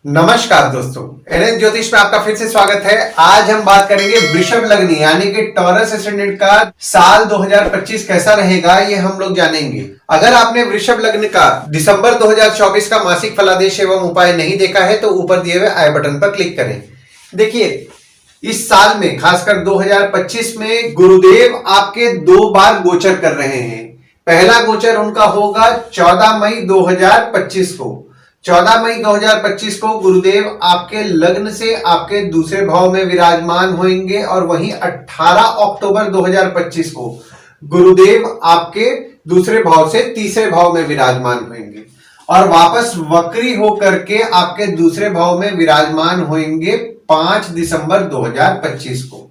नमस्कार दोस्तों, एनएस ज्योतिष में आपका फिर से स्वागत है। आज हम बात करेंगे वृषभ लग्न यानी कि टॉरस एसेंडेंट का साल 2025 कैसा रहेगा, ये हम लोग जानेंगे। अगर आपने वृषभ लग्न का दिसंबर 2024 का मासिक फलादेश एवं उपाय नहीं देखा है तो ऊपर दिए हुए आई बटन पर क्लिक करें। देखिए, इस साल में खासकर 2025 में गुरुदेव आपके 2 बार गोचर कर रहे हैं। पहला गोचर उनका होगा 14 मई 2025 को। 14 मई 2025 को गुरुदेव आपके लग्न से आपके दूसरे भाव में विराजमान होंगे और वहीं 18 अक्टूबर 2025 को गुरुदेव आपके दूसरे भाव से तीसरे भाव में विराजमान होंगे और वापस वक्री होकर के आपके दूसरे भाव में विराजमान होंगे 5 दिसंबर 2025 को।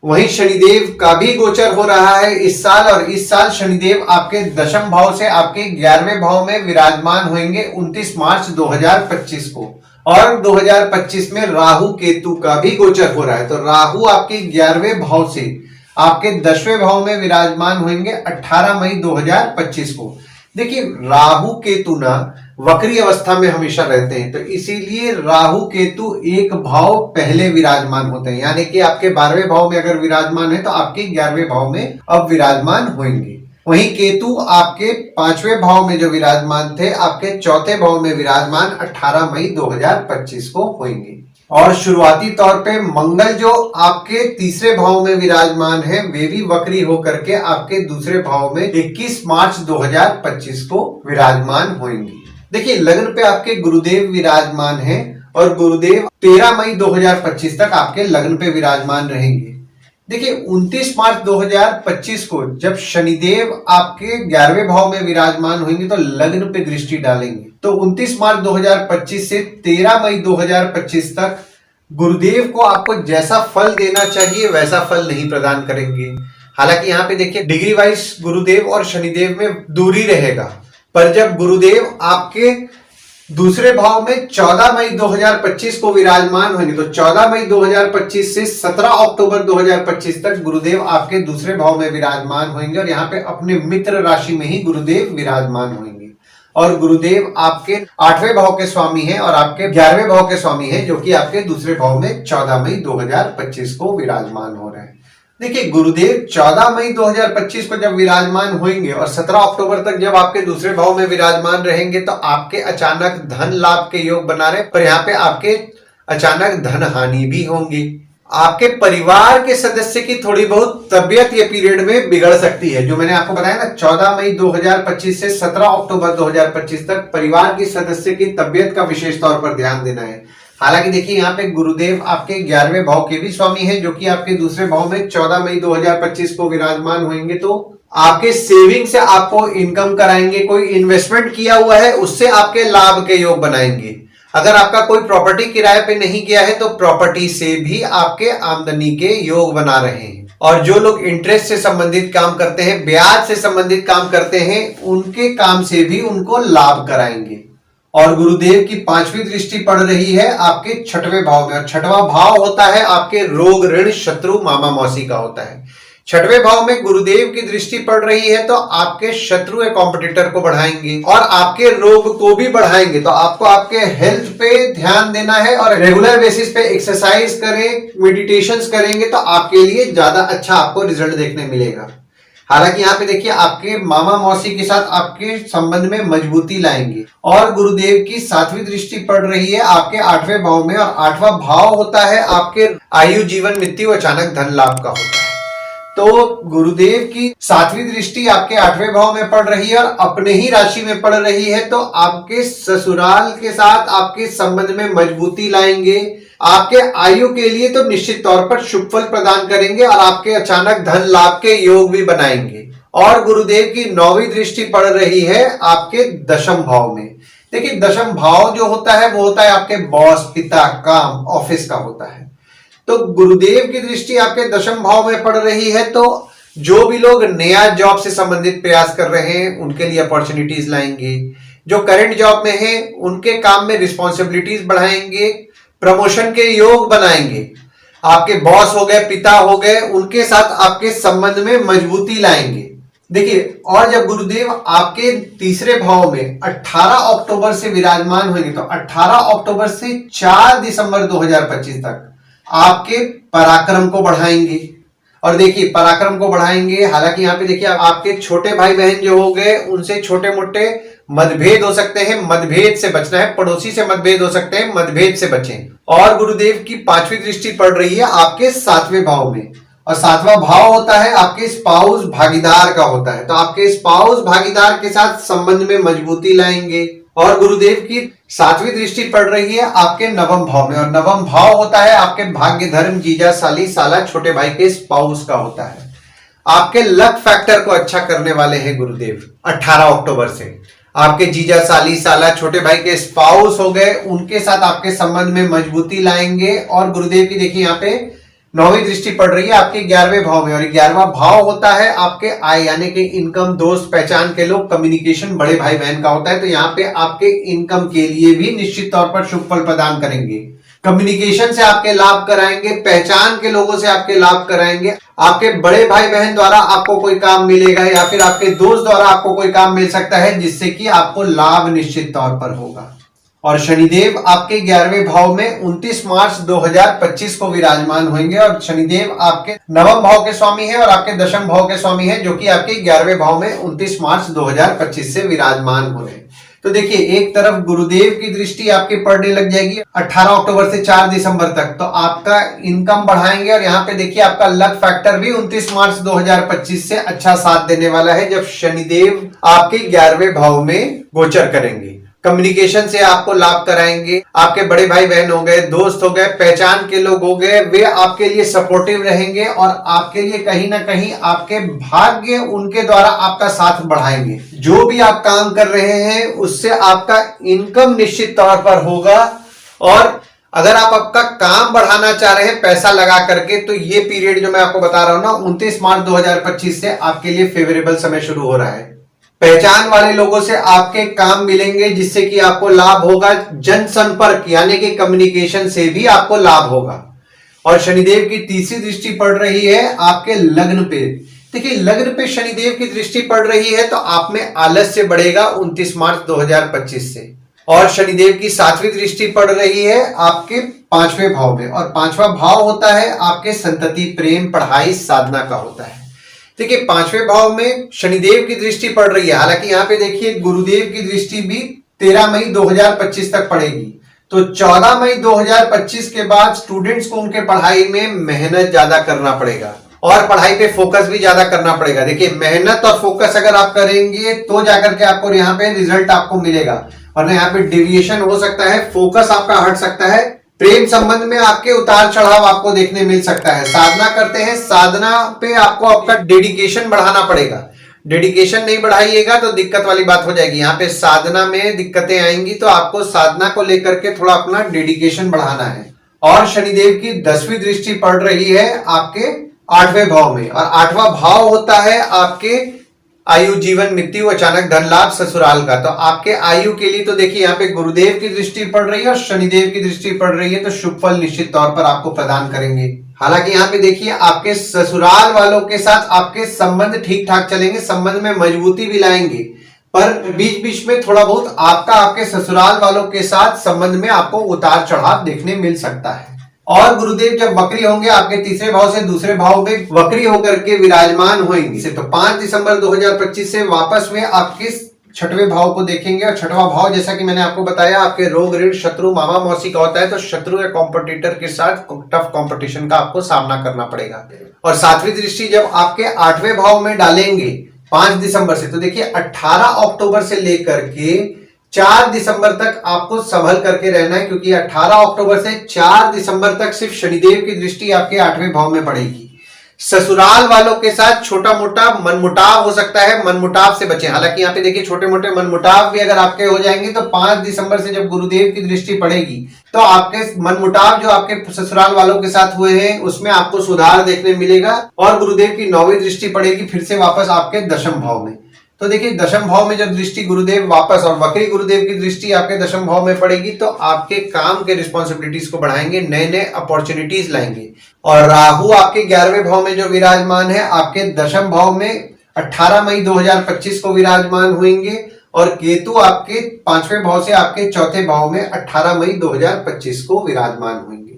वहीं शनिदेव का भी गोचर हो रहा है इस साल, और इस साल शनिदेव आपके दशम भाव से आपके 11वें भाव में विराजमान होंगे 29 मार्च 2025 को। और 2025 में राहु केतु का भी गोचर हो रहा है, तो राहु आपके 11वें भाव से आपके 10वें भाव में विराजमान होंगे 18 मई 2025 को। देखिए, राहु केतु ना वक्री अवस्था में हमेशा रहते हैं, तो इसीलिए राहु केतु एक भाव पहले विराजमान होते हैं, यानी कि आपके 12वें भाव में अगर विराजमान है तो आपके 11वें भाव में अब विराजमान होंगे। वहीं केतु आपके 5वें भाव में जो विराजमान थे आपके 4थे भाव में विराजमान 18 मई 2025 को होंगे। और शुरुआती तौर पे मंगल जो आपके तीसरे भाव में विराजमान है वे भी वक्री होकर के आपके दूसरे भाव में 21 मार्च 2025 को विराजमान होंगे। देखिए, लग्न पे आपके गुरुदेव विराजमान हैं और गुरुदेव 13 मई 2025 तक आपके लग्न पे विराजमान रहेंगे। देखिए, 29 मार्च 2025 को जब शनिदेव आपके 11वें भाव में विराजमान होंगे तो लग्न पे दृष्टि डालेंगे, तो 29 मार्च 2025 से 13 मई 2025 तक गुरुदेव को आपको जैसा फल देना चाहिए वैसा फल नहीं प्रदान करेंगे। हालांकि यहाँ पे देखिए, डिग्री वाइज गुरुदेव और शनिदेव में दूरी रहेगा, पर जब गुरुदेव आपके दूसरे भाव में 14 मई 2025 को विराजमान होंगे तो 14 मई 2025 से 17 अक्टूबर 2025 तक गुरुदेव आपके दूसरे भाव में विराजमान होंगे और यहाँ पे अपने मित्र राशि में ही गुरुदेव विराजमान होंगे। और गुरुदेव आपके 8वें भाव के स्वामी हैं और आपके 11वें भाव के स्वामी हैं, जो कि आपके दूसरे भाव में 14 मई 2025 को विराजमान हो रहे हैं। देखिए, गुरुदेव 14 मई 2025 को जब विराजमान होंगे और 17 अक्टूबर तक जब आपके दूसरे भाव में विराजमान रहेंगे तो आपके अचानक धन लाभ के योग बना रहे, पर यहाँ पे आपके अचानक धन हानि भी होंगी। आपके परिवार के सदस्य की थोड़ी बहुत तबियत ये पीरियड में बिगड़ सकती है। जो मैंने आपको बताया ना, 14 मई 2025 से 17 अक्टूबर 2025 तक परिवार के सदस्य की तबियत का विशेष तौर पर ध्यान देना है। हालांकि देखिए, यहाँ पे गुरुदेव आपके 11वें भाव के भी स्वामी हैं, जो कि आपके दूसरे भाव में 14 मई 2025 को विराजमान होंगे, तो आपके सेविंग से आपको इनकम कराएंगे। कोई इन्वेस्टमेंट किया हुआ है उससे आपके लाभ के योग बनाएंगे। अगर आपका कोई प्रॉपर्टी किराए पे नहीं गया है तो प्रॉपर्टी से भी आपके आमदनी के योग बना रहे हैं। और जो लोग इंटरेस्ट से संबंधित काम करते हैं, ब्याज से संबंधित काम करते हैं, उनके काम से भी उनको लाभ कराएंगे। और गुरुदेव की 5वीं दृष्टि पड़ रही है आपके 6वें भाव में, और 6वां भाव होता है आपके रोग ऋण शत्रु मामा मौसी का होता है। 6वें भाव में गुरुदेव की दृष्टि पड़ रही है तो आपके शत्रु या कॉम्पिटिटर को बढ़ाएंगे और आपके रोग को भी बढ़ाएंगे। तो आपको आपके हेल्थ पे ध्यान देना है और रेगुलर बेसिस पे एक्सरसाइज करें, मेडिटेशंस करेंगे तो आपके लिए ज्यादा अच्छा आपको रिजल्ट देखने मिलेगा। हालांकि यहाँ पे देखिए, आपके मामा मौसी के साथ आपके संबंध में मजबूती लाएंगे। और गुरुदेव की 7वीं दृष्टि पड़ रही है आपके 8वें भाव में, और 8वां भाव होता है आपके आयु जीवन मृत्यु अचानक धन लाभ का होता है। तो गुरुदेव की 7वीं दृष्टि आपके 8वें भाव में पड़ रही है और अपने ही राशि में पड़ रही है, तो आपके ससुराल के साथ आपके संबंध में मजबूती लाएंगे। आपके आयु के लिए तो निश्चित तौर पर शुभ फल प्रदान करेंगे और आपके अचानक धन लाभ के योग भी बनाएंगे। और गुरुदेव की 9वीं दृष्टि पड़ रही है आपके दशम भाव में। देखिए, दशम भाव जो होता है वो होता है आपके बॉस, पिता, काम, ऑफिस का होता है। तो गुरुदेव की दृष्टि आपके दशम भाव में पड़ रही है, तो जो भी लोग नया जॉब से संबंधित प्रयास कर रहे हैं उनके लिए अपॉर्चुनिटीज लाएंगे। जो करंट जॉब में है उनके काम में रिस्पॉन्सिबिलिटीज बढ़ाएंगे, प्रमोशन के योग बनाएंगे। आपके बॉस हो गए, पिता हो गए, उनके साथ आपके संबंध में मजबूती लाएंगे। देखिए, और जब गुरुदेव आपके तीसरे भाव में 18 अक्टूबर से विराजमान होंगे, तो 18 अक्टूबर से 4 दिसंबर 2025 तक आपके पराक्रम को बढ़ाएंगे। और देखिए, पराक्रम को बढ़ाएंगे, हालांकि यहाँ पे देखिए आपके छोटे भाई बहन जो हो गए उनसे छोटे मोटे मतभेद हो सकते हैं, मतभेद से बचना है। पड़ोसी से मतभेद हो सकते हैं, मतभेद से बचें। और गुरुदेव की 5वीं दृष्टि पड़ रही है आपके 7वें भाव में, और 7वां भाव होता है आपके स्पाउस भागीदार का होता है। तो आपके स्पाउस भागीदार के साथ संबंध में मजबूती लाएंगे। और गुरुदेव की 7वीं दृष्टि पड़ रही है आपके 9वें भाव में, और 9वां भाव होता है आपके भाग्य, धर्म, जीजा, साली, साला, छोटे भाई के स्पाउस का होता है। आपके लक फैक्टर को अच्छा करने वाले हैं गुरुदेव 18 अक्टूबर से। आपके जीजा, साली, साला, छोटे भाई के स्पाउस हो गए, उनके साथ आपके संबंध में मजबूती लाएंगे। और गुरुदेव की देखिए यहाँ पे 9वीं दृष्टि पड़ रही है आपके 11वें भाव में, और 11वां भाव होता है आपके आय यानी कि इनकम, दोस्त, पहचान के लोग, कम्युनिकेशन, बड़े भाई बहन का होता है। तो यहाँ पे आपके इनकम के लिए भी निश्चित तौर पर शुभ फल प्रदान करेंगे। कम्युनिकेशन से आपके लाभ कराएंगे, पहचान के लोगों से आपके लाभ कराएंगे। आपके बड़े भाई बहन द्वारा आपको कोई काम मिलेगा, या फिर आपके दोस्त द्वारा आपको कोई काम मिल सकता है जिससे कि आपको लाभ निश्चित तौर पर होगा। और शनिदेव आपके 11वें भाव में 29 मार्च 2025 को विराजमान होंगे, और शनिदेव आपके 9वें भाव के स्वामी हैं और आपके 10वें भाव के स्वामी हैं, जो कि आपके 11वें भाव में 29 मार्च 2025 से विराजमान हो रहे हैं। तो देखिए, एक तरफ गुरुदेव की दृष्टि आपकी पड़ने लग जाएगी 18 अक्टूबर से 4 दिसंबर तक, तो आपका इनकम बढ़ाएंगे। और यहाँ पे देखिए आपका लक फैक्टर भी 29 मार्च 2025 से अच्छा साथ देने वाला है, जब शनिदेव आपके 11वें भाव में गोचर करेंगे। कम्युनिकेशन से आपको लाभ कराएंगे। आपके बड़े भाई बहन हो गए, दोस्त हो गए, पहचान के लोग हो गए, वे आपके लिए सपोर्टिव रहेंगे और आपके लिए कहीं ना कहीं आपके भाग्य उनके द्वारा आपका साथ बढ़ाएंगे। जो भी आप काम कर रहे हैं उससे आपका इनकम निश्चित तौर पर होगा। और अगर आप आपका काम बढ़ाना चाह रहे हैं पैसा लगा करके, तो ये पीरियड जो मैं आपको बता रहा हूं ना, 29 मार्च 2025 से आपके लिए फेवरेबल समय शुरू हो रहा है। पहचान वाले लोगों से आपके काम मिलेंगे जिससे कि आपको लाभ होगा। जनसंपर्क यानी कि कम्युनिकेशन से भी आपको लाभ होगा। और शनिदेव की तीसरी दृष्टि पड़ रही है आपके लग्न पे। देखिए, लग्न पे शनिदेव की दृष्टि पड़ रही है तो आप में आलस्य बढ़ेगा 29 मार्च 2025 से। और शनिदेव की 7वीं दृष्टि पड़ रही है आपके 5वें भाव में, और 5वां भाव होता है आपके संतति, प्रेम, पढ़ाई, साधना का होता है। देखिए, 5वें भाव में शनिदेव की दृष्टि पड़ रही है। हालांकि यहाँ पे देखिए गुरुदेव की दृष्टि भी 13 मई 2025 तक पड़ेगी। तो 14 मई 2025 के बाद स्टूडेंट्स को उनके पढ़ाई में मेहनत ज्यादा करना पड़ेगा और पढ़ाई पे फोकस भी ज्यादा करना पड़ेगा। देखिए, मेहनत और फोकस अगर आप करेंगे तो जाकर के आपको यहाँ पे रिजल्ट आपको मिलेगा, वरना यहाँ पे डेविएशन हो सकता है, फोकस आपका हट सकता है। प्रेम संबंध में आपके उतार चढ़ाव आपको देखने मिल सकता है। साधना करते हैं, साधना पे आपको आपका डेडिकेशन बढ़ाना पड़ेगा। डेडिकेशन नहीं बढ़ाइएगा तो दिक्कत वाली बात हो जाएगी। यहाँ पे साधना में दिक्कतें आएंगी, तो आपको साधना को लेकर के थोड़ा अपना डेडिकेशन बढ़ाना है। और शनिदेव की 10वीं दृष्टि पड़ रही है आपके 8वें भाव में, और 8वां भाव होता है आपके आयु, जीवन, मृत्यु, अचानक धन लाभ, ससुराल का। तो आपके आयु के लिए तो देखिए यहाँ पे गुरुदेव की दृष्टि पड़ रही है और शनिदेव की दृष्टि पड़ रही है, तो शुभ फल निश्चित तौर पर आपको प्रदान करेंगे। हालांकि यहाँ पे देखिए आपके ससुराल वालों के साथ आपके संबंध ठीक ठाक चलेंगे, संबंध में मजबूती भी लाएंगे, पर बीच बीच में थोड़ा बहुत आपका आपके ससुराल वालों के साथ संबंध में आपको उतार चढ़ाव देखने मिल सकता है। और गुरुदेव जब वक्री होंगे आपके तीसरे भाव से दूसरे भाव में वक्री होकर के विराजमान होंगे, तो 5 दिसंबर 2025 से वापस में आपके 6वें भाव को देखेंगे। और 6वां भाव, जैसा कि मैंने आपको बताया, आपके रोग, ऋण, शत्रु, मामा, मौसी का होता है। तो शत्रु या कॉम्पिटिटर के साथ टफ कॉम्पिटिशन का आपको सामना करना पड़ेगा। और 7वीं दृष्टि जब आपके 8वें भाव में डालेंगे 5 दिसंबर से, तो देखिए 18 अक्टूबर से लेकर के 4 दिसंबर तक आपको संभल करके रहना है, क्योंकि 18 अक्टूबर से 4 दिसंबर तक सिर्फ शनिदेव की दृष्टि आपके 8वें भाव में पड़ेगी। ससुराल वालों के साथ छोटा मोटा मनमुटाव हो सकता है, मनमुटाव से बचें। हालांकि यहाँ पे देखिए छोटे मोटे मनमुटाव भी अगर आपके हो जाएंगे, तो 5 दिसंबर से जब गुरुदेव की दृष्टि पड़ेगी तो आपके मनमुटाव जो आपके ससुराल वालों के साथ हुए हैं उसमें आपको सुधार देखने मिलेगा। और गुरुदेव की 9वीं दृष्टि पड़ेगी फिर से वापस आपके 10वें भाव में। तो देखिए 10वें भाव में जब दृष्टि गुरुदेव वापस, और वक्री गुरुदेव की दृष्टि आपके 10वें भाव में पड़ेगी, तो आपके काम के रिस्पॉन्सिबिलिटीज को बढ़ाएंगे, नए नए अपॉर्चुनिटीज लाएंगे। और राहु आपके 11वें भाव में जो विराजमान है आपके 10वें भाव में 18 मई 2025 को विराजमान होंगे और केतु आपके 5वें भाव से आपके चौथे भाव में 18 मई 2025 को विराजमान होंगे।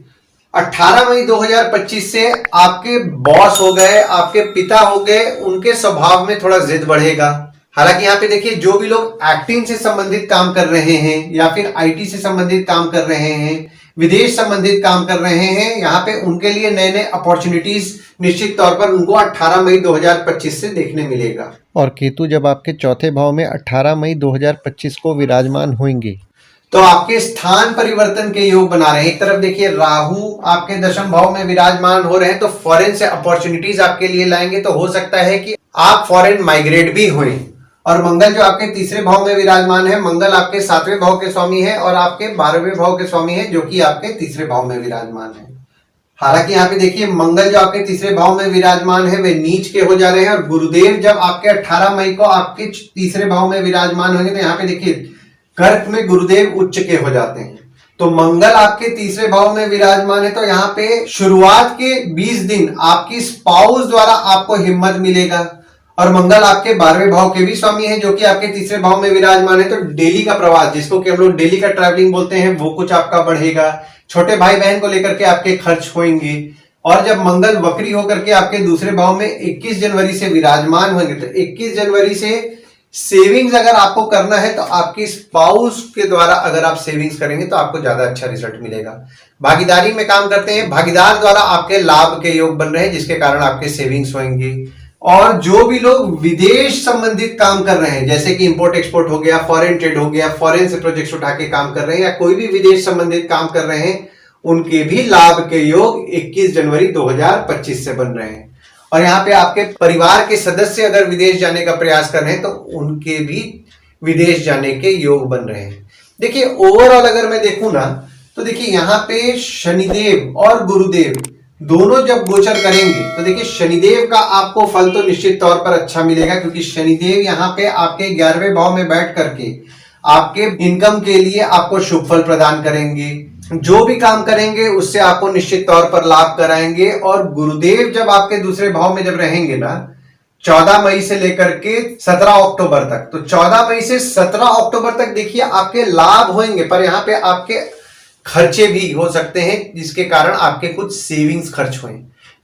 18 मई 2025 से आपके बॉस हो गए, आपके पिता हो गए, उनके स्वभाव में थोड़ा जिद बढ़ेगा। हालांकि यहाँ पे देखिए, जो भी लोग एक्टिंग से संबंधित काम कर रहे हैं या फिर आईटी से संबंधित काम कर रहे हैं, विदेश संबंधित काम कर रहे हैं, यहाँ पे उनके लिए नए नए अपॉर्चुनिटीज निश्चित तौर पर उनको 18 मई 2025 से देखने मिलेगा। और केतु जब आपके चौथे भाव में 18 मई 2025 को विराजमान होंगे तो आपके स्थान परिवर्तन के योग बना रहे हैं। एक तरफ देखिए, राहु आपके दशम भाव में विराजमान हो रहे हैं, तो फॉरेन से अपॉर्चुनिटीज आपके लिए लाएंगे। तो हो सकता है कि आप फॉरेन माइग्रेट भी हुए। और मंगल जो आपके तीसरे भाव में विराजमान है, मंगल आपके 7वें भाव के स्वामी है और आपके 12वें भाव के स्वामी है, जो कि आपके तीसरे भाव में विराजमान है। हालांकि यहाँ पे देखिए, मंगल जो आपके तीसरे भाव में विराजमान है वे नीच के हो जा रहे हैं और गुरुदेव जब आपके 18 मई को आपके तीसरे भाव में विराजमान होंगे तो यहाँ पे देखिए, कर्क में गुरुदेव उच्च के हो जाते हैं। तो मंगल आपके तीसरे भाव में विराजमान है, तो यहाँ पे शुरुआत के 20 दिन आपकी स्पाउस द्वारा आपको हिम्मत मिलेगा। और मंगल आपके 12वें भाव के भी स्वामी है, जो कि आपके तीसरे भाव में विराजमान है। तो डेली का प्रवास, जिसको कि हम लोग डेली का ट्रैवलिंग बोलते हैं, वो कुछ आपका बढ़ेगा। छोटे भाई बहन को लेकर के आपके खर्च होंगे। और जब मंगल वक्री होकर के आपके दूसरे भाव में 21 जनवरी से विराजमान होंगे, तो 21 जनवरी से सेविंग्स अगर आपको करना है तो आपकी स्पाउस के द्वारा अगर आप सेविंग्स करेंगे तो आपको ज्यादा अच्छा रिजल्ट मिलेगा। भागीदारी में काम करते हैं, भागीदार द्वारा आपके लाभ के योग बन रहे हैं, जिसके कारण आपके सेविंग्स होंगे। और जो भी लोग विदेश संबंधित काम कर रहे हैं, जैसे कि इंपोर्ट एक्सपोर्ट हो गया, फॉरेन ट्रेड हो गया, फॉरेन से प्रोजेक्ट्स उठा के काम कर रहे हैं या कोई भी विदेश संबंधित काम कर रहे हैं, उनके भी लाभ के योग 21 जनवरी 2025 से बन रहे हैं। और यहाँ पे आपके परिवार के सदस्य अगर विदेश जाने का प्रयास कर रहे हैं तो उनके भी विदेश जाने के योग बन रहे हैं। देखिए, ओवरऑल अगर मैं देखूं ना, तो देखिए यहाँ पे शनिदेव और गुरुदेव दोनों जब गोचर करेंगे तो देखिए, शनिदेव का आपको फल तो निश्चित तौर पर अच्छा मिलेगा, क्योंकि शनिदेव यहाँ पे आपके 11वें भाव में बैठ करके आपके इनकम के लिए आपको शुभ फल प्रदान करेंगे। जो भी काम करेंगे उससे आपको निश्चित तौर पर लाभ कराएंगे। और गुरुदेव जब आपके दूसरे भाव में जब रहेंगे ना, 14 मई से लेकर के 17 अक्टूबर तक, तो 14 मई से 17 अक्टूबर तक देखिए आपके लाभ होंगे, पर यहाँ पे आपके खर्चे भी हो सकते हैं, जिसके कारण आपके कुछ सेविंग्स खर्च हुए।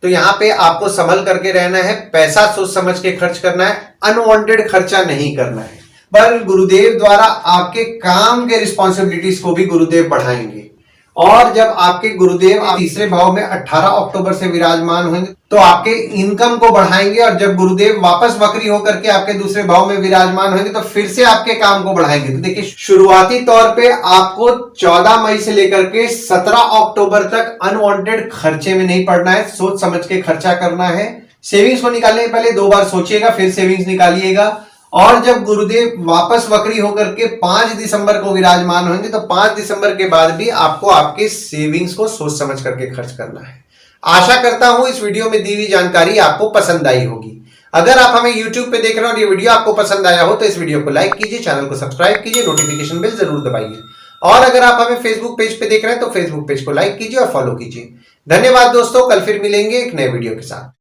तो यहाँ पे आपको संभल करके रहना है, पैसा सोच समझ के खर्च करना है, अनवांटेड खर्चा नहीं करना है। पर गुरुदेव द्वारा आपके काम के रिस्पॉन्सिबिलिटीज को भी गुरुदेव बढ़ाएंगे। और जब आपके गुरुदेव तीसरे भाव में 18 अक्टूबर से विराजमान होंगे तो आपके इनकम को बढ़ाएंगे। और जब गुरुदेव वापस वक्री होकर के आपके दूसरे भाव में विराजमान होंगे तो फिर से आपके काम को बढ़ाएंगे। तो देखिए, शुरुआती तौर पे आपको 14 मई से लेकर के 17 अक्टूबर तक अनवांटेड खर्चे में नहीं पड़ना है, सोच समझ के खर्चा करना है। सेविंग्स को निकालने से पहले 2 बार सोचिएगा, फिर सेविंग्स निकालिएगा। और जब गुरुदेव वापस वक्री होकर के 5 दिसंबर को विराजमान होंगे तो 5 दिसंबर के बाद भी आपको आपके सेविंग्स को सोच समझ करके खर्च करना है। आशा करता हूं इस वीडियो में दी हुई जानकारी आपको पसंद आई होगी। अगर आप हमें YouTube पे देख रहे हो और ये वीडियो आपको पसंद आया हो तो इस वीडियो को लाइक कीजिए, चैनल को सब्सक्राइब कीजिए, नोटिफिकेशन बेल जरूर दबाइए। और अगर आप हमें फेसबुक पेज पे देख रहे हैं तो फेसबुक पेज को लाइक कीजिए और फॉलो कीजिए। धन्यवाद दोस्तों, कल फिर मिलेंगे एक नए वीडियो के साथ।